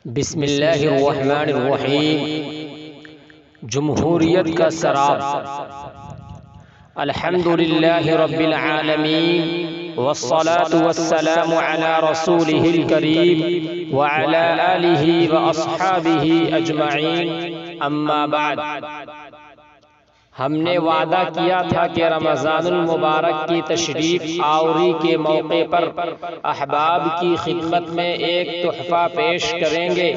بسم اللہ الرحمن الرحیم۔ جمہوریت کا سراب۔ الحمدللہ رب العالمین والصلاة والسلام علی رسولہ الکریم وعلی آلہ واصحابہ اجمعین، اما بعد۔ ہم نے وعدہ کیا تھا کہ رمضان المبارک کی تشریف آوری کے موقع پر احباب کی خدمت میں ایک تحفہ پیش کریں گے۔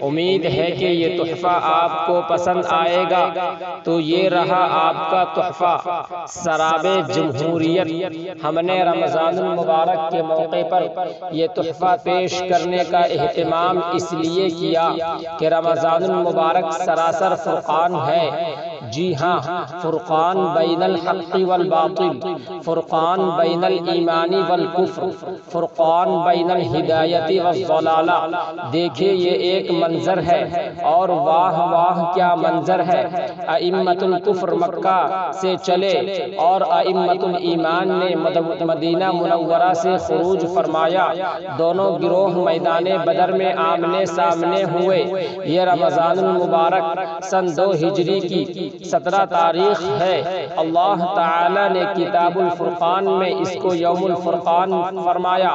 امید ہے کہ یہ تحفہ آپ کو پسند آئے گا۔ تو یہ رہا آپ کا تحفہ، سراب جمہوریت۔ ہم نے رمضان المبارک کے موقع پر یہ تحفہ پیش کرنے کا اہتمام اس لیے کیا کہ رمضان المبارک سراسر فرقان ہے۔ جی ہاں، فرقان بین الحق والباطل، فرقان بین الایمان والکفر، فرقان بین الہدایت والضلالہ۔ دیکھیں یہ ایک منظر ہے، اور واہ واہ کیا منظر ہے۔ ائمۃ الکفر مکہ سے چلے اور ائمۃ الایمان نے مدینہ منورہ سے خروج فرمایا۔ دونوں گروہ میدان بدر میں آمنے سامنے ہوئے۔ یہ رمضان المبارک سن 2 ہجری کی 17 تاریخ ہے۔ اللہ تعالی نے کتاب الفرقان میں اس کو یوم الفرقان فرمایا۔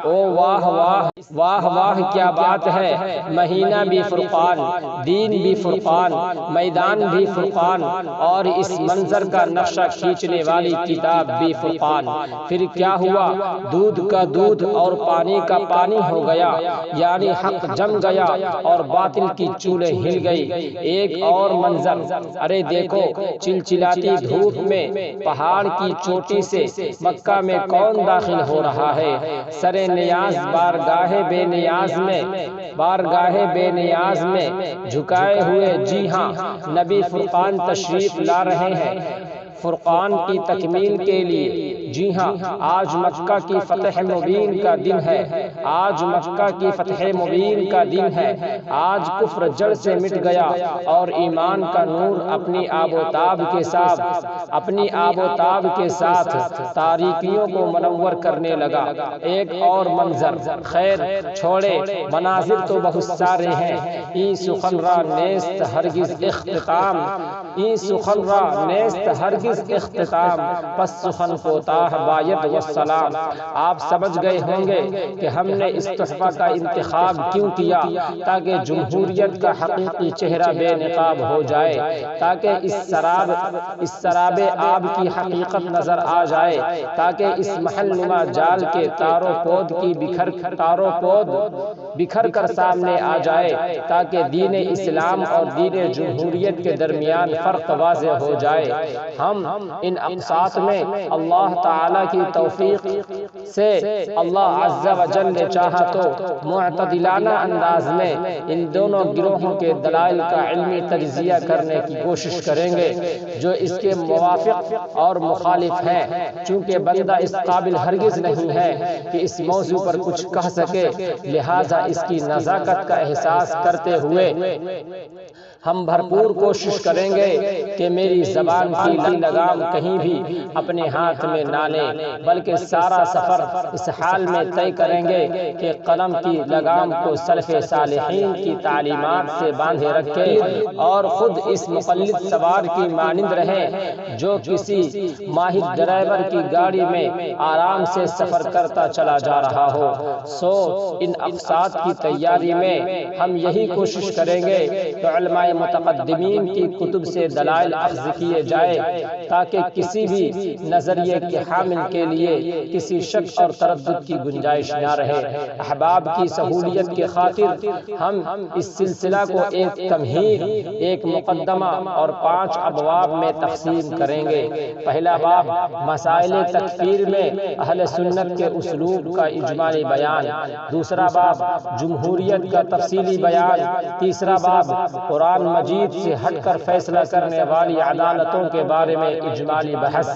او واہ واہ، واہ واہ کیا بات ہے۔ مہینہ بھی فرقان، دین بھی فرقان، میدان بھی فرقان، اور اس منظر کا نقشہ کھینچنے والی کتاب بھی فرقان۔ پھر کیا ہوا؟ دودھ کا دودھ اور پانی کا پانی ہو گیا، یعنی حق جم گیا اور باطل کی چولیں ہل گئی۔ ایک اور منظر، ارے دیکھو، چلچلاتی دھوپ میں پہاڑ کی چوٹی سے مکہ میں کون داخل ہو رہا ہے؟ سر نیاز بارگاہ بے نیاز میں جھکائے ہوئے، جی ہاں، نبی فرقان تشریف لا رہے ہیں فرقان کی تکمیل کے لیے۔ جی ہاں، آج مکہ کی فتح مبین کا دن ہے۔ آج مکہ کی فتح مبین کا دن ہے۔ آج کفر جڑ سے مٹ گیا اور ایمان کا نور اپنی آب و تاب کے ساتھ تاریکیوں کو منور کرنے لگا۔ ایک اور منظر، خیر چھوڑے، مناظر تو بہت سارے ہیں۔ این سخن را نیست ہرگز اختتام، این سخن را نیست ہرگز اختتام، پس سخن کوتاہ باید والسلام۔ آپ سمجھ گئے ہوں گے کہ ہم نے اس تحفہ کا انتخاب کیوں کیا، تاکہ جمہوریت کا حقیقی چہرہ بے نقاب ہو جائے، تاکہ اس سراب آب کی حقیقت نظر آ جائے، تاکہ اس محل نما جال کے تاروں پود بکھر کر سامنے آ جائے، تاکہ دین اسلام اور دین جمہوریت کے درمیان فرق واضح ہو جائے۔ ہم ان اقساط میں اللہ تعالی کی توفیق سے اللہ عز و جل نے چاہا تو معتدلانہ انداز میں ان دونوں گروہوں کے دلائل کا علمی تجزیہ کرنے کی کوشش کریں گے، جو اس کے موافق اور مخالف ہیں۔ چونکہ بندہ اس قابل ہرگز نہیں ہے کہ اس موضوع پر کچھ کہہ سکے، لہٰذا اس کی نزاکت کا احساس کرتے ہوئے ہم بھرپور کوشش کریں گے کہ میری زبان کی لگام کہیں بھی اپنے ہاتھ میں نہ لیں، بلکہ سارا سفر اس حال میں طے کریں گے کہ قلم کی لگام کو سلف صالحین کی تعلیمات سے باندھے رکھیں، اور خود اس مقلد سوار کی مانند رہیں جو کسی ماہر ڈرائیور کی گاڑی میں آرام سے سفر کرتا چلا جا رہا ہو۔ ان اقساط کی تیاری میں ہم یہی کوشش کریں گے کہ علماء متقدمین کی کتب سے دلائل اخذ کیے جائے، تاکہ کسی بھی نظریے کے حامل کے لیے کسی شک اور تردد کی گنجائش نہ رہے۔ احباب کی سہولیت کے خاطر ہم اس سلسلہ کو ایک تمہید، ایک مقدمہ اور 5 ابواب میں تقسیم کریں گے۔ پہلا باب، مسائل تکفیر میں اہل سنت کے اسلوب کا اجمالی بیان۔ دوسرا باب، جمہوریت کا تفصیلی بیان۔ تیسرا باب، قرآن مجید سے ہٹ کر فیصلہ کرنے والی عدالتوں کے بارے میں اجمالی بحث۔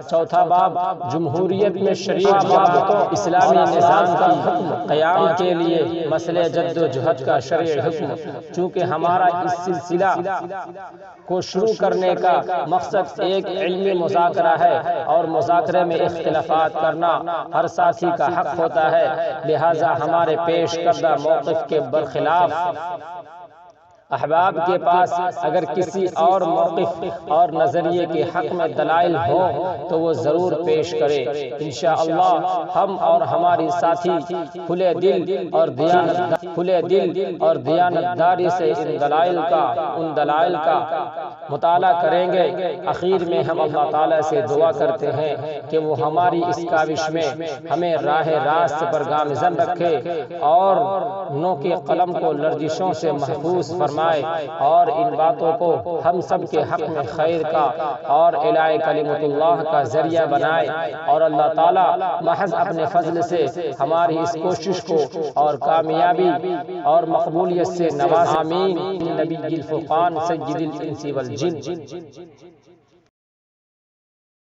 چوتھا باب، جمہوریت میں شریع ضابطوں، اسلامی نظام کا حکم قیام کے لیے مسئلہ جد و جہد کا شرعی حکم۔ چونکہ ہمارا اس سلسلہ کو شروع کرنے کا مقصد ایک علمی مذاکرہ ہے، اور مذاکرے میں اختلافات کرنا ہر ساتھی کا حق ہوتا ہے، لہٰذا ہمارے پیش کردہ شدہ موقف کے برخلاف احباب کے پاس اگر کسی اور موقف اور نظریے کے حق میں دلائل ہوں تو وہ ضرور پیش کرے۔ انشاءاللہ ہم اور ہماری ساتھی کھلے دل اور دیانتداری سے ان دلائل کا مطالعہ کریں گے۔ آخر میں ہم اللہ تعالیٰ سے دعا کرتے ہیں کہ وہ ہماری اس کاوش میں ہمیں راہ راست پر گامزن رکھے اور نو کے قلم کو لرزشوں سے محفوظ فرمائے اور ان باتوں کو ہم سب کے حق میں خیر کا اور اعلاء کلمت اللہ کا ذریعہ بنائے، اور اللہ تعالیٰ محض اپنے فضل سے ہماری اس کوشش کو اور کامیابی اور مقبولیت سے نوازے۔ آمین۔ نبی الفرقان سید الانس والجن۔